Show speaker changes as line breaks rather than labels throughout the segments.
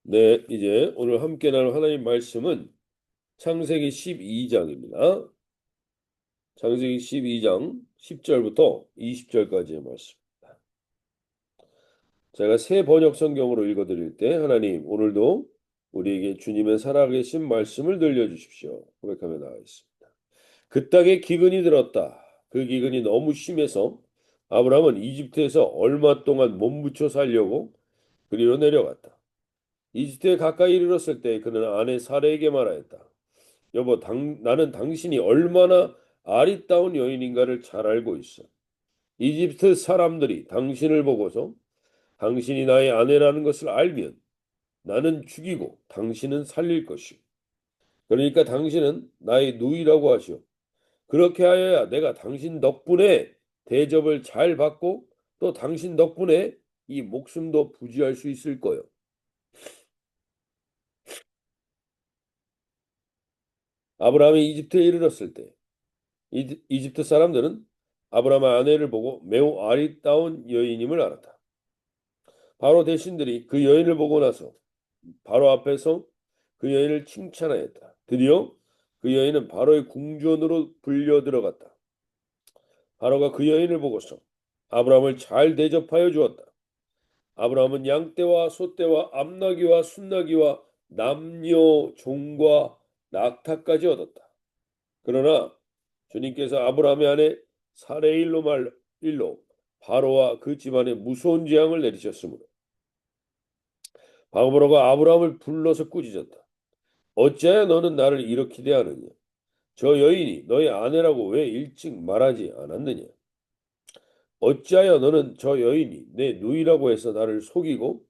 네, 이제 오늘 함께 나눌 하나님 말씀은 창세기 12장입니다. 창세기 12장 10절부터 20절까지의 말씀. 제가 새 번역 성경으로 읽어드릴 때 하나님 오늘도 우리에게 주님의 살아계신 말씀을 들려주십시오. 고백하며 나가겠습니다. 그 땅에 기근이 들었다. 그 기근이 너무 심해서 아브라함은 이집트에서 얼마 동안 몸부쳐 살려고 그리로 내려갔다. 이집트에 가까이 이르렀을 때 그는 아내 사레에게 말하였다. 여보, 나는 당신이 얼마나 아리따운 여인인가를 잘 알고 있어. 이집트 사람들이 당신을 보고서 당신이 나의 아내라는 것을 알면 나는 죽이고 당신은 살릴 것이오. 그러니까 당신은 나의 누이라고 하시오. 그렇게 하여야 내가 당신 덕분에 대접을 잘 받고 또 당신 덕분에 이 목숨도 부지할 수 있을 거요. 아브라함이 이집트에 이르렀을 때 이집트 사람들은 아브라함의 아내를 보고 매우 아리따운 여인임을 알았다. 바로 대신들이 그 여인을 보고 나서 바로 앞에서 그 여인을 칭찬하였다. 드디어 그 여인은 바로의 궁전으로 불려 들어갔다. 바로가 그 여인을 보고서 아브라함을 잘 대접하여 주었다. 아브라함은 양떼와 소떼와 암나귀와 순나귀와 남녀 종과 낙타까지 얻었다. 그러나 주님께서 아브라함의 아내 사레의 일로 바로와 그 집안에 무서운 재앙을 내리셨으므로 바로가 아브라함을 불러서 꾸짖었다. 어찌하여 너는 나를 이렇게 대하느냐? 저 여인이 너의 아내라고 왜 일찍 말하지 않았느냐? 어찌하여 너는 저 여인이 내 누이라고 해서 나를 속이고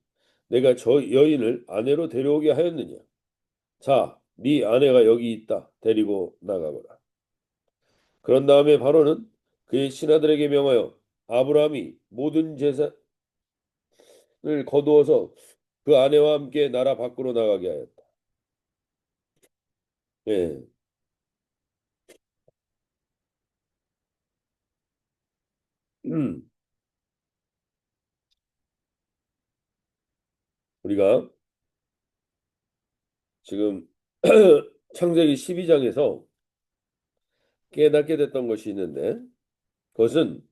내가 저 여인을 아내로 데려오게 하였느냐? 자, 네 아내가 여기 있다. 데리고 나가거라. 그런 다음에 바로는 그의 신하들에게 명하여 아브라함이 모든 재산을 거두어서 그 아내와 함께 나라 밖으로 나가게 하였다. 예. 우리가 지금 창세기 12장에서 깨닫게 됐던 것이 있는데 그것은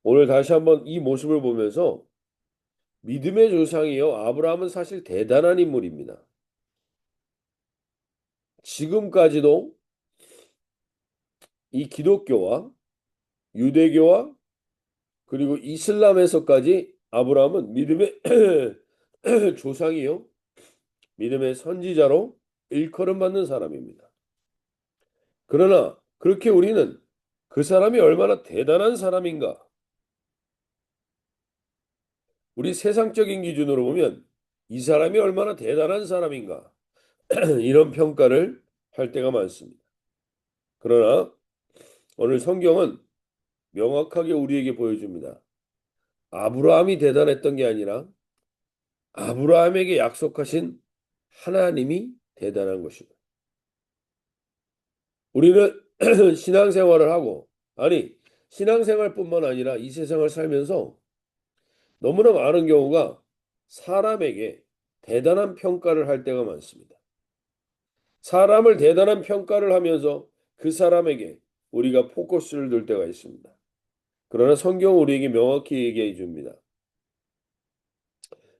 오늘 다시 한번 이 모습을 보면서 믿음의 조상이요 아브라함은 사실 대단한 인물입니다. 지금까지도 이 기독교와 유대교와 그리고 이슬람에서까지 아브라함은 믿음의 조상이요 믿음의 선지자로 일컬음받는 사람입니다. 그러나 그렇게 우리는 그 사람이 얼마나 대단한 사람인가? 우리 세상적인 기준으로 보면 이 사람이 얼마나 대단한 사람인가? 이런 평가를 할 때가 많습니다. 그러나 오늘 성경은 명확하게 우리에게 보여줍니다. 아브라함이 대단했던 게 아니라 아브라함에게 약속하신 하나님이 대단한 것입니다. 우리는 신앙생활을 하고 아니 신앙생활뿐만 아니라 이 세상을 살면서 너무나 많은 경우가 사람에게 대단한 평가를 할 때가 많습니다. 사람을 대단한 평가를 하면서 그 사람에게 우리가 포커스를 둘 때가 있습니다. 그러나 성경은 우리에게 명확히 얘기해 줍니다.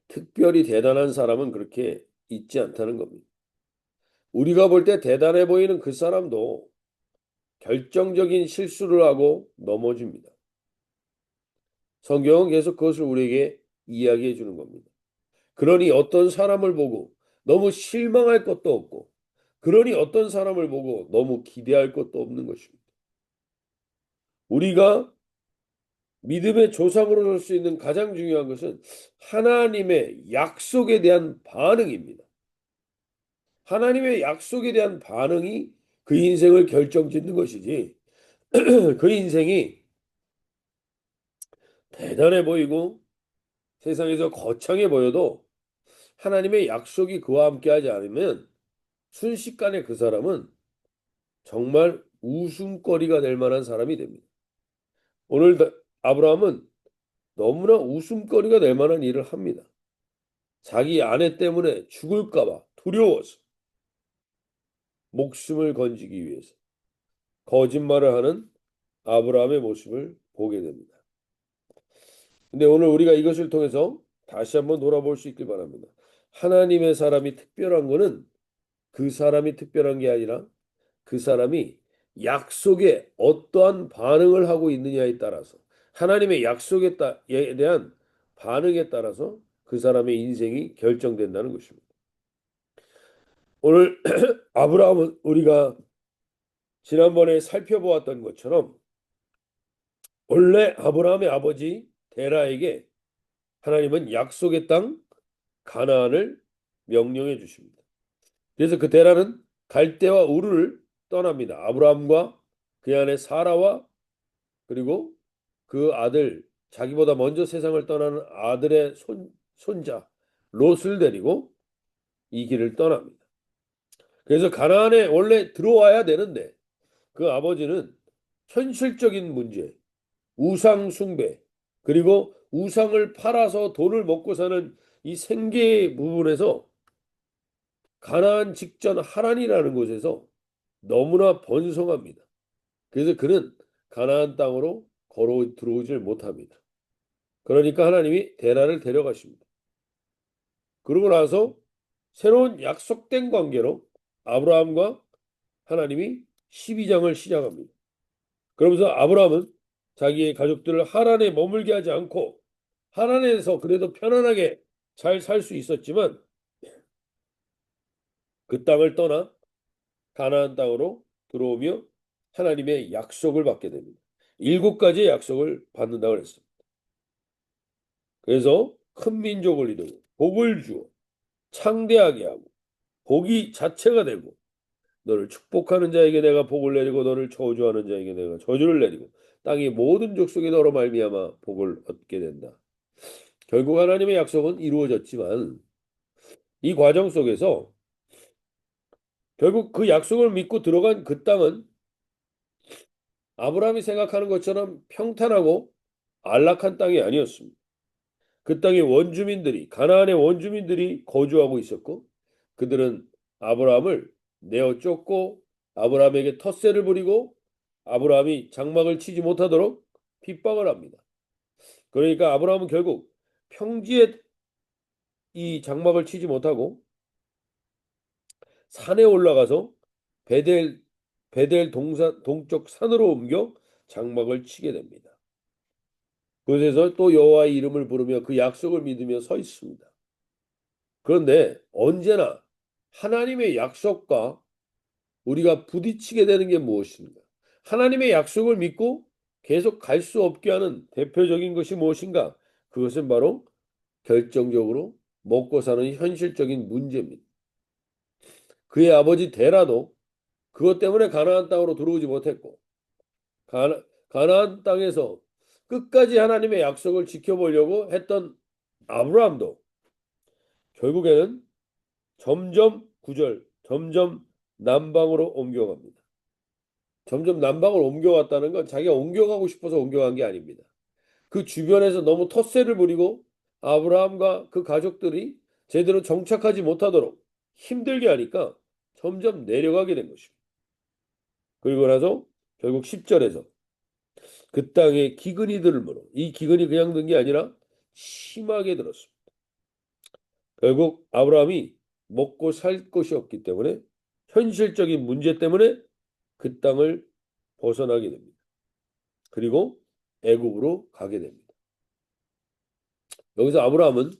특별히 대단한 사람은 그렇게 있지 않다는 겁니다. 우리가 볼 때 대단해 보이는 그 사람도 결정적인 실수를 하고 넘어집니다. 성경은 계속 그것을 우리에게 이야기해 주는 겁니다. 그러니 어떤 사람을 보고 너무 실망할 것도 없고, 그러니 어떤 사람을 보고 너무 기대할 것도 없는 것입니다. 우리가 믿음의 조상으로 설 수 있는 가장 중요한 것은 하나님의 약속에 대한 반응입니다. 하나님의 약속에 대한 반응이 그 인생을 결정짓는 것이지, 그 인생이 대단해 보이고 세상에서 거창해 보여도 하나님의 약속이 그와 함께하지 않으면 순식간에 그 사람은 정말 웃음거리가 될 만한 사람이 됩니다. 오늘 아브라함은 너무나 웃음거리가 될 만한 일을 합니다. 자기 아내 때문에 죽을까 봐 두려워서 목숨을 건지기 위해서 거짓말을 하는 아브라함의 모습을 보게 됩니다. 근데 오늘 우리가 이것을 통해서 다시 한번 돌아볼 수 있길 바랍니다. 하나님의 사람이 특별한 것은 그 사람이 특별한 게 아니라 그 사람이 약속에 어떠한 반응을 하고 있느냐에 따라서 하나님의 약속에 대한 반응에 따라서 그 사람의 인생이 결정된다는 것입니다. 오늘 아브라함은 우리가 지난번에 살펴보았던 것처럼 원래 아브라함의 아버지 데라에게 하나님은 약속의 땅 가나안을 명령해 주십니다. 그래서 그 데라는 갈대와 우르를 떠납니다. 아브라함과 그 안에 사라와 그리고 그 아들 자기보다 먼저 세상을 떠나는 아들의 손자 롯을 데리고 이 길을 떠납니다. 그래서 가나안에 원래 들어와야 되는데 그 아버지는 현실적인 문제, 우상 숭배, 그리고 우상을 팔아서 돈을 먹고 사는 이 생계 부분에서 가나안 직전 하란이라는 곳에서 너무나 번성합니다. 그래서 그는 가나안 땅으로 걸어 들어오질 못합니다. 그러니까 하나님이 데라를 데려가십니다. 그러고 나서 새로운 약속된 관계로 아브라함과 하나님이 12장을 시작합니다. 그러면서 아브라함은 자기의 가족들을 하란에 머물게 하지 않고 하란에서 그래도 편안하게 잘 살 수 있었지만 그 땅을 떠나 가나안 땅으로 들어오며 하나님의 약속을 받게 됩니다. 7가지의 약속을 받는다고 했습니다. 그래서 큰 민족을 이루고 복을 주어 창대하게 하고 복이 자체가 되고 너를 축복하는 자에게 내가 복을 내리고 너를 저주하는 자에게 내가 저주를 내리고 땅의 모든 족속이 너로 말미암아 복을 얻게 된다. 결국 하나님의 약속은 이루어졌지만 이 과정 속에서 결국 그 약속을 믿고 들어간 그 땅은 아브라함이 생각하는 것처럼 평탄하고 안락한 땅이 아니었습니다. 그 땅의 원주민들이 가나안의 원주민들이 거주하고 있었고 그들은 아브라함을 내어 쫓고 아브라함에게 텃세를 부리고 아브라함이 장막을 치지 못하도록 핍박을 합니다. 그러니까 아브라함은 결국 평지에 이 장막을 치지 못하고 산에 올라가서 베델 동쪽 산으로 옮겨 장막을 치게 됩니다. 그곳에서 또 여호와의 이름을 부르며 그 약속을 믿으며 서 있습니다. 그런데 언제나 하나님의 약속과 우리가 부딪히게 되는 게 무엇인가? 하나님의 약속을 믿고 계속 갈 수 없게 하는 대표적인 것이 무엇인가? 그것은 바로 결정적으로 먹고 사는 현실적인 문제입니다. 그의 아버지 데라도 그것 때문에 가나안 땅으로 들어오지 못했고 가나안 땅에서 끝까지 하나님의 약속을 지켜보려고 했던 아브라함도 결국에는 점점 남방으로 옮겨갑니다. 점점 남방을 옮겨왔다는 건 자기가 옮겨가고 싶어서 옮겨간 게 아닙니다. 그 주변에서 너무 텃세를 부리고 아브라함과 그 가족들이 제대로 정착하지 못하도록 힘들게 하니까 점점 내려가게 된 것입니다. 그리고 나서 결국 10절에서 그 땅에 기근이 들므로 이 기근이 그냥 든 게 아니라 심하게 들었습니다. 결국 아브라함이 먹고 살 것이 없기 때문에 현실적인 문제 때문에 그 땅을 벗어나게 됩니다. 그리고 애굽으로 가게 됩니다. 여기서 아브라함은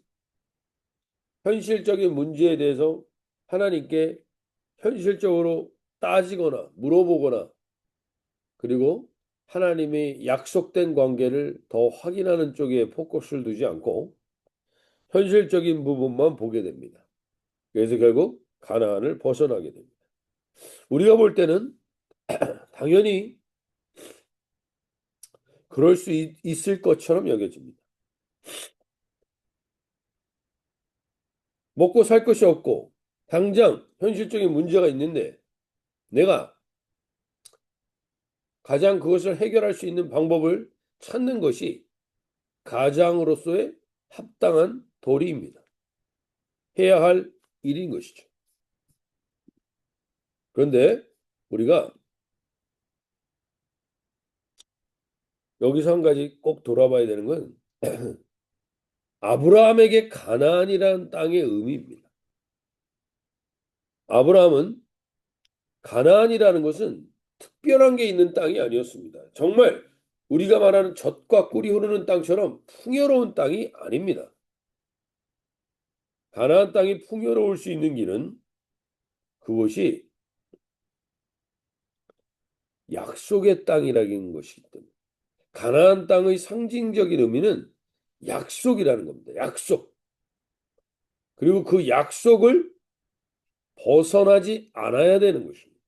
현실적인 문제에 대해서 하나님께 현실적으로 따지거나 물어보거나 그리고 하나님의 약속된 관계를 더 확인하는 쪽에 포커스를 두지 않고 현실적인 부분만 보게 됩니다. 그래서 결국 가나안을 벗어나게 됩니다. 우리가 볼 때는 당연히 그럴 수 있을 것처럼 여겨집니다. 먹고 살 것이 없고 당장 현실적인 문제가 있는데 내가 가장 그것을 해결할 수 있는 방법을 찾는 것이 가장으로서의 합당한 도리입니다. 해야 할 일인 것이죠. 그런데 우리가 여기서 한 가지 꼭 돌아봐야 되는 건 아브라함에게 가나안이라는 땅의 의미입니다. 아브라함은 가나안이라는 것은 특별한 게 있는 땅이 아니었습니다. 정말 우리가 말하는 젖과 꿀이 흐르는 땅처럼 풍요로운 땅이 아닙니다. 가나안 땅이 풍요로울 수 있는 길은 그것이 약속의 땅이라는 것이기 때문에 가나안 땅의 상징적인 의미는 약속이라는 겁니다. 약속. 그리고 그 약속을 벗어나지 않아야 되는 것입니다.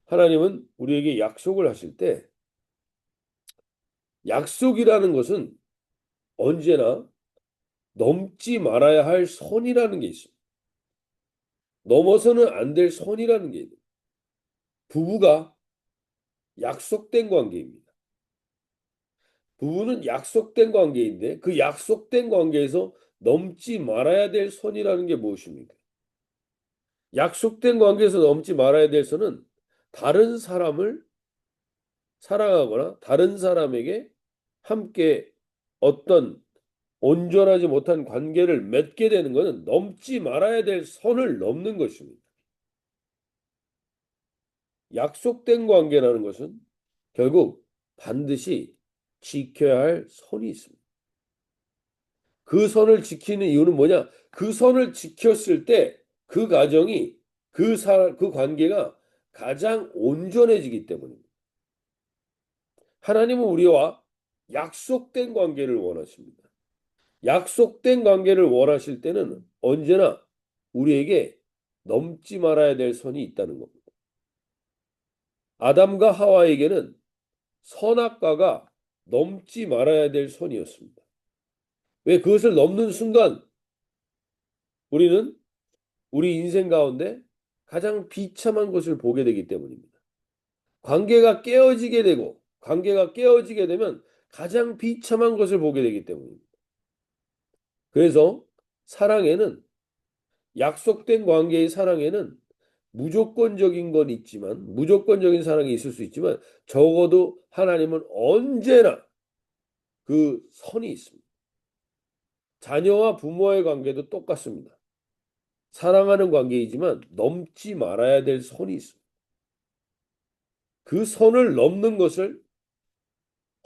하나님은 우리에게 약속을 하실 때 약속이라는 것은 언제나 넘지 말아야 할 선이라는 게 있습니다. 넘어서는 안 될 선이라는 게 있습니다. 부부가 약속된 관계입니다. 부부는 약속된 관계인데 그 약속된 관계에서 넘지 말아야 될 선이라는 게 무엇입니까? 약속된 관계에서 넘지 말아야 될 선은 다른 사람을 사랑하거나 다른 사람에게 함께 어떤 온전하지 못한 관계를 맺게 되는 것은 넘지 말아야 될 선을 넘는 것입니다. 약속된 관계라는 것은 결국 반드시 지켜야 할 선이 있습니다. 그 선을 지키는 이유는 뭐냐? 그 선을 지켰을 때 그 가정이 그 관계가 가장 온전해지기 때문입니다. 하나님은 우리와 약속된 관계를 원하십니다. 약속된 관계를 원하실 때는 언제나 우리에게 넘지 말아야 될 선이 있다는 겁니다. 아담과 하와에게는 선악과가 넘지 말아야 될 선이었습니다. 왜 그것을 넘는 순간 우리는 우리 인생 가운데 가장 비참한 것을 보게 되기 때문입니다. 관계가 깨어지게 되면 가장 비참한 것을 보게 되기 때문입니다. 그래서 사랑에는 약속된 관계의 사랑에는 무조건적인 사랑이 있을 수 있지만 적어도 하나님은 언제나 그 선이 있습니다. 자녀와 부모의 관계도 똑같습니다. 사랑하는 관계이지만 넘지 말아야 될 선이 있습니다. 그 선을 넘는 것을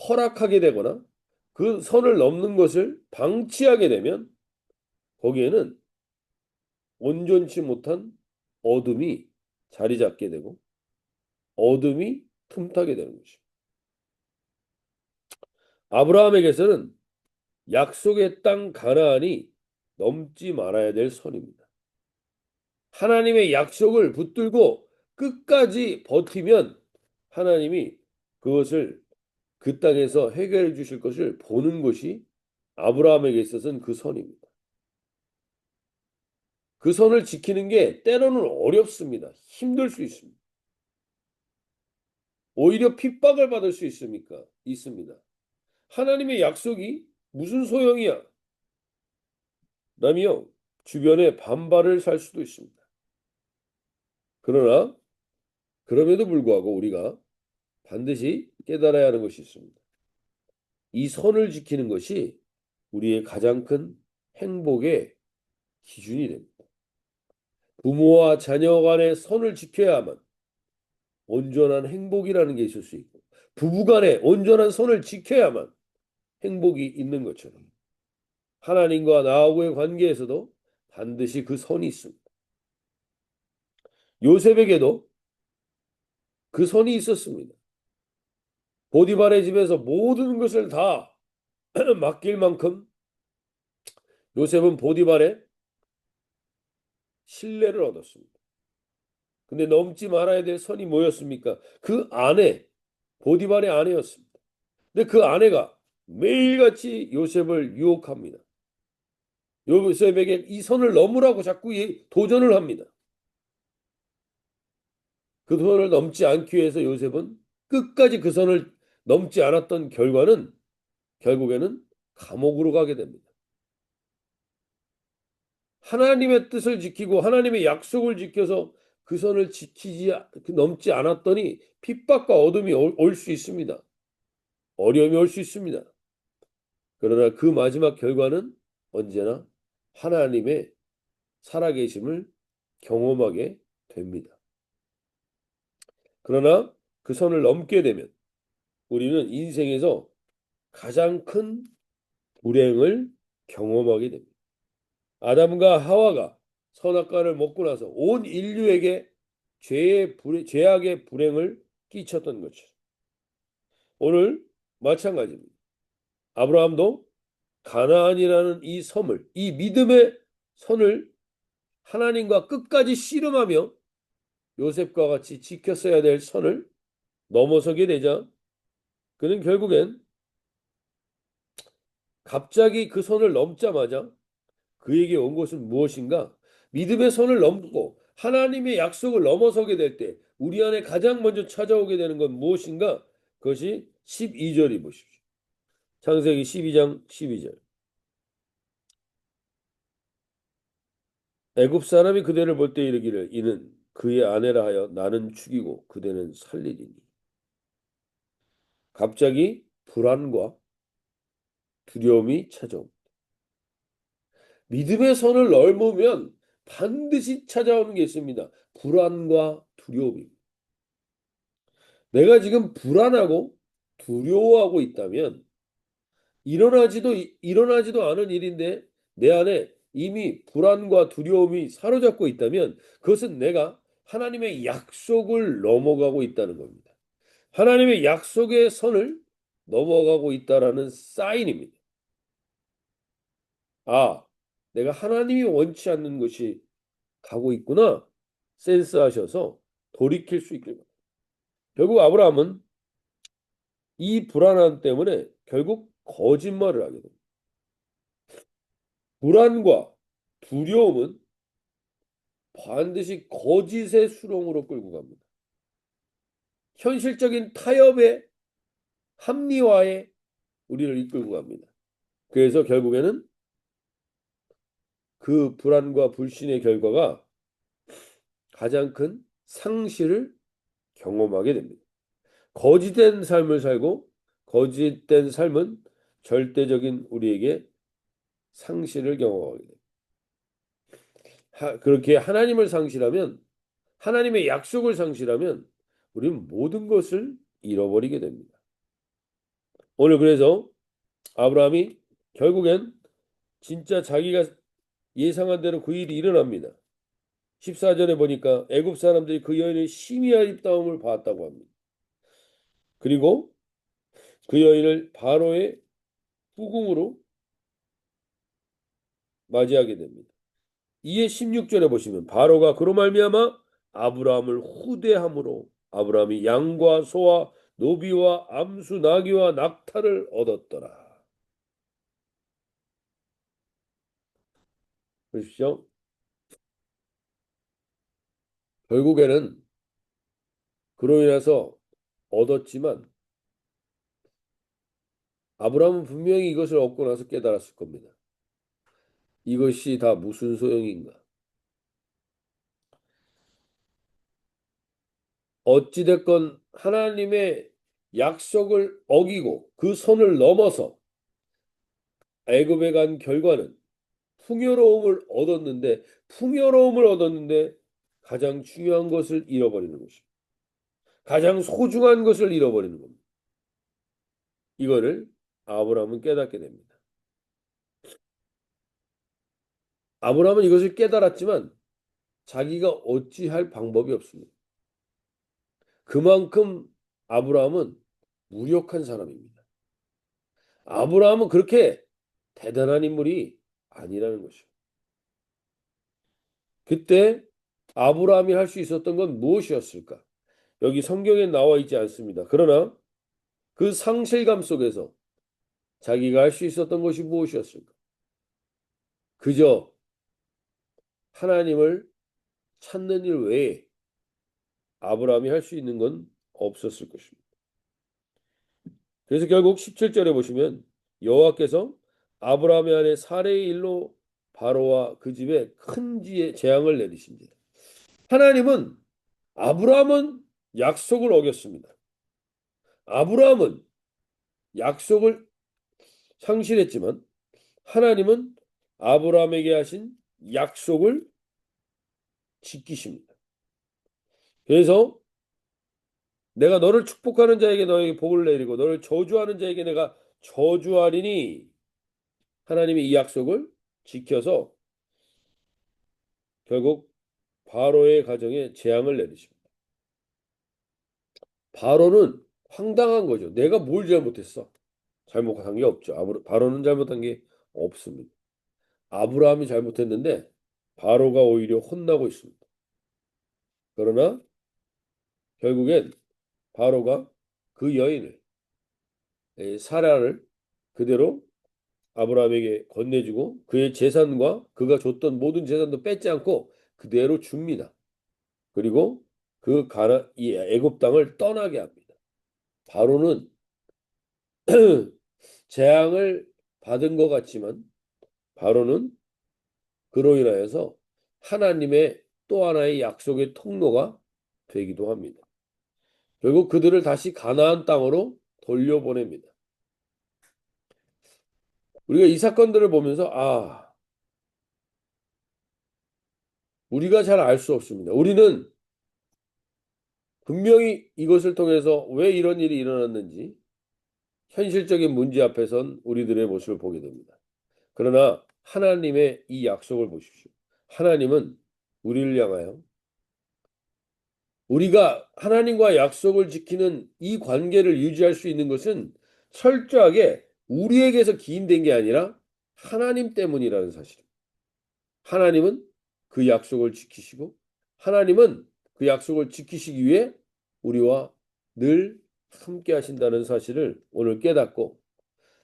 허락하게 되거나 그 선을 넘는 것을 방치하게 되면 거기에는 온전치 못한 어둠이 자리 잡게 되고 어둠이 틈타게 되는 것입니다. 아브라함에게서는 약속의 땅 가나안이 넘지 말아야 될 선입니다. 하나님의 약속을 붙들고 끝까지 버티면 하나님이 그것을 그 땅에서 해결해 주실 것을 보는 것이 아브라함에게 있어서는 그 선입니다. 그 선을 지키는 게 때로는 어렵습니다. 힘들 수 있습니다. 오히려 핍박을 받을 수 있습니다. 하나님의 약속이 무슨 소용이야? 라며 주변에 반발을 살 수도 있습니다. 그러나 그럼에도 불구하고 우리가 반드시 깨달아야 하는 것이 있습니다. 이 선을 지키는 것이 우리의 가장 큰 행복의 기준이 됩니다. 부모와 자녀 간의 선을 지켜야만 온전한 행복이라는 게 있을 수 있고 부부 간에 온전한 선을 지켜야만 행복이 있는 것처럼 하나님과 나하고의 관계에서도 반드시 그 선이 있습니다. 요셉에게도 그 선이 있었습니다. 보디발의 집에서 모든 것을 다 맡길 만큼 요셉은 보디발의 신뢰를 얻었습니다. 근데 넘지 말아야 될 선이 뭐였습니까? 그 아내, 보디발의 아내였습니다. 근데 그 아내가 매일같이 요셉을 유혹합니다. 요셉에게 이 선을 넘으라고 자꾸 도전을 합니다. 그 선을 넘지 않기 위해서 요셉은 끝까지 그 선을 넘지 않았던 결과는 결국에는 감옥으로 가게 됩니다. 하나님의 뜻을 지키고 하나님의 약속을 지켜서 그 선을 넘지 않았더니 핍박과 어둠이 올 수 있습니다. 어려움이 올 수 있습니다. 그러나 그 마지막 결과는 언제나 하나님의 살아계심을 경험하게 됩니다. 그러나 그 선을 넘게 되면 우리는 인생에서 가장 큰 불행을 경험하게 됩니다. 아담과 하와가 선악과를 먹고 나서 온 인류에게 죄악의 불행을 끼쳤던 것이죠. 오늘 마찬가지입니다. 아브라함도 가나안이라는 이 섬을, 이 믿음의 선을 하나님과 끝까지 씨름하며 요셉과 같이 지켰어야 될 선을 넘어서게 되자 그는 결국엔 갑자기 그 선을 넘자마자 그에게 온 것은 무엇인가? 믿음의 선을 넘고 하나님의 약속을 넘어서게 될 때 우리 안에 가장 먼저 찾아오게 되는 건 무엇인가? 그것이 12절이 보십시오. 창세기 12장 12절. 애굽 사람이 그대를 볼 때 이르기를 이는 그의 아내라 하여 나는 죽이고 그대는 살리리니. 갑자기 불안과 두려움이 찾아옵니다. 믿음의 선을 넘으면 반드시 찾아오는 게 있습니다. 불안과 두려움입니다. 내가 지금 불안하고 두려워하고 있다면 일어나지도 않은 일인데 내 안에 이미 불안과 두려움이 사로잡고 있다면 그것은 내가 하나님의 약속을 넘어가고 있다는 겁니다. 하나님의 약속의 선을 넘어가고 있다라는 사인입니다. 아, 내가 하나님이 원치 않는 것이 가고 있구나. 센스하셔서 돌이킬 수 있길 바랍니다. 결국 아브라함은 이 불안함 때문에 결국 거짓말을 하게 됩니다. 불안과 두려움은 반드시 거짓의 수렁으로 끌고 갑니다. 현실적인 타협의 합리화에 우리를 이끌고 갑니다. 그래서 결국에는 그 불안과 불신의 결과가 가장 큰 상실을 경험하게 됩니다. 거짓된 삶을 살고 거짓된 삶은 절대적인 우리에게 상실을 경험하게 됩니다. 그렇게 하나님을 상실하면 하나님의 약속을 상실하면 우리는 모든 것을 잃어버리게 됩니다. 오늘 그래서 아브라함이 결국엔 진짜 자기가 예상한 대로 그 일이 일어납니다. 14절에 보니까 애굽 사람들이 그 여인의 심히 아름다움을 봤다고 합니다. 그리고 그 여인을 바로의 후궁으로 맞이하게 됩니다. 이에 16절에 보시면 바로가 그로 말미암아 아브라함을 후대함으로 아브라함이 양과 소와 노비와 암수 나귀와 낙타를 얻었더라. 보십시오. 결국에는 그로 인해서 얻었지만 아브라함은 분명히 이것을 얻고 나서 깨달았을 겁니다. 이것이 다 무슨 소용인가? 어찌됐건 하나님의 약속을 어기고 그 선을 넘어서 애굽에 간 결과는 풍요로움을 얻었는데 가장 중요한 것을 잃어버리는 것입니다. 가장 소중한 것을 잃어버리는 겁니다. 이거를 아브라함은 깨닫게 됩니다. 아브라함은 이것을 깨달았지만 자기가 어찌할 방법이 없습니다. 그만큼 아브라함은 무력한 사람입니다. 아브라함은 그렇게 대단한 인물이 아니라는 것이죠. 그때 아브라함이 할 수 있었던 건 무엇이었을까? 여기 성경에 나와 있지 않습니다. 그러나 그 상실감 속에서 자기가 할 수 있었던 것이 무엇이었을까? 그저 하나님을 찾는 일 외에 아브라함이 할 수 있는 건 없었을 것입니다. 그래서 결국 17절에 보시면 여호와께서 아브라함의 아내 사레의 일로 바로와 그 집에 큰 재앙을 내리신지라. 하나님은 아브라함은 약속을 어겼습니다. 아브라함은 약속을 상실했지만 하나님은 아브라함에게 하신 약속을 지키십니다. 그래서 내가 너를 축복하는 자에게 너에게 복을 내리고 너를 저주하는 자에게 내가 저주하리니 하나님이 이 약속을 지켜서 결국 바로의 가정에 재앙을 내리십니다. 바로는 황당한 거죠. 내가 뭘 잘못했어? 잘못한 게 없죠. 바로는 잘못한 게 없습니다. 아브라함이 잘못했는데 바로가 오히려 혼나고 있습니다. 그러나 결국엔 바로가 그 여인을 사라를 그대로 아브라함에게 건네주고 그의 재산과 그가 줬던 모든 재산도 뺏지 않고 그대로 줍니다. 그리고 이 애굽 땅을 떠나게 합니다. 바로는 재앙을 받은 것 같지만 바로는 그로 인하여서 하나님의 또 하나의 약속의 통로가 되기도 합니다. 결국 그들을 다시 가나안 땅으로 돌려보냅니다. 우리가 이 사건들을 보면서 우리가 잘 알 수 없습니다. 우리는 분명히 이것을 통해서 왜 이런 일이 일어났는지 현실적인 문제 앞에선 우리들의 모습을 보게 됩니다. 그러나 하나님의 이 약속을 보십시오. 하나님은 우리를 향하여 우리가 하나님과 약속을 지키는 이 관계를 유지할 수 있는 것은 철저하게 우리에게서 기인된 게 아니라 하나님 때문이라는 사실입니다. 하나님은 그 약속을 지키시고 하나님은 그 약속을 지키시기 위해 우리와 늘 함께 하신다는 사실을 오늘 깨닫고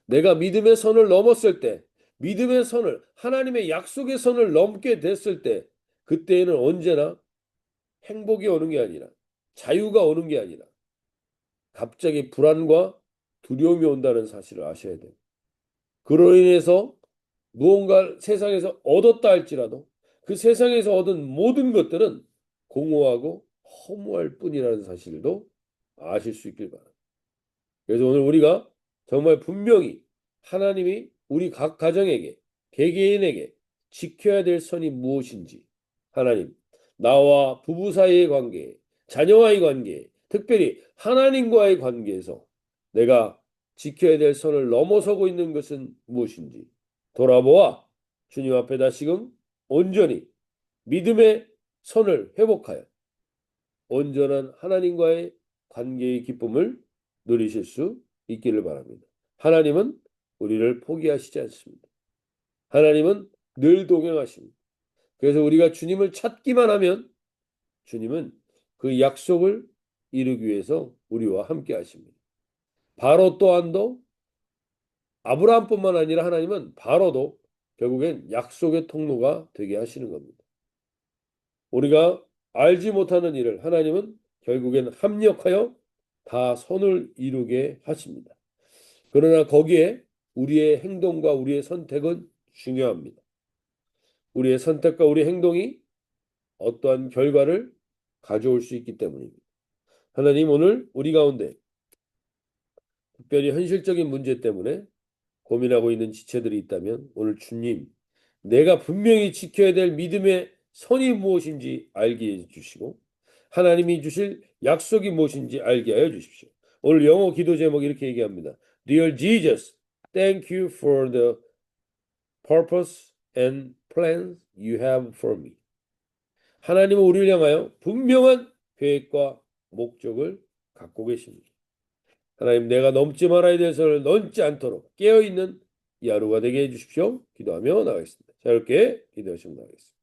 내가 믿음의 선을 넘었을 때 믿음의 선을 하나님의 약속의 선을 넘게 됐을 때 그때에는 언제나 행복이 오는 게 아니라 자유가 오는 게 아니라 갑자기 불안과 두려움이 온다는 사실을 아셔야 돼요. 그로 인해서 무언가 세상에서 얻었다 할지라도 그 세상에서 얻은 모든 것들은 공허하고 허무할 뿐이라는 사실도 아실 수 있길 바랍니다. 그래서 오늘 우리가 정말 분명히 하나님이 우리 각 가정에게 개개인에게 지켜야 될 선이 무엇인지 하나님 나와 부부 사이의 관계, 자녀와의 관계, 특별히 하나님과의 관계에서 내가 지켜야 될 선을 넘어서고 있는 것은 무엇인지 돌아보아 주님 앞에 다시금 온전히 믿음의 선을 회복하여 온전한 하나님과의 관계의 기쁨을 누리실 수 있기를 바랍니다. 하나님은 우리를 포기하시지 않습니다. 하나님은 늘 동행하십니다. 그래서 우리가 주님을 찾기만 하면 주님은 그 약속을 이루기 위해서 우리와 함께 하십니다. 바로 또한도 아브라함뿐만 아니라 하나님은 바로도 결국엔 약속의 통로가 되게 하시는 겁니다. 우리가 알지 못하는 일을 하나님은 결국엔 합력하여 다 선을 이루게 하십니다. 그러나 거기에 우리의 행동과 우리의 선택은 중요합니다. 우리의 선택과 우리의 행동이 어떠한 결과를 가져올 수 있기 때문입니다. 하나님 오늘 우리 가운데 특별히 현실적인 문제 때문에 고민하고 있는 지체들이 있다면 오늘 주님 내가 분명히 지켜야 될 믿음의 선이 무엇인지 알게 해주시고 하나님이 주실 약속이 무엇인지 알게 하여 주십시오. 오늘 영어 기도 제목 이렇게 얘기합니다. Dear Jesus, thank you for the purpose and plans you have for me. 하나님은 우리를 향하여 분명한 계획과 목적을 갖고 계십니다. 하나님 내가 넘지 말아야 될 선을 넘지 않도록 깨어있는 이 하루가 되게 해주십시오. 기도하며 나가겠습니다. 자, 이렇게 기도하시면 나가겠습니다.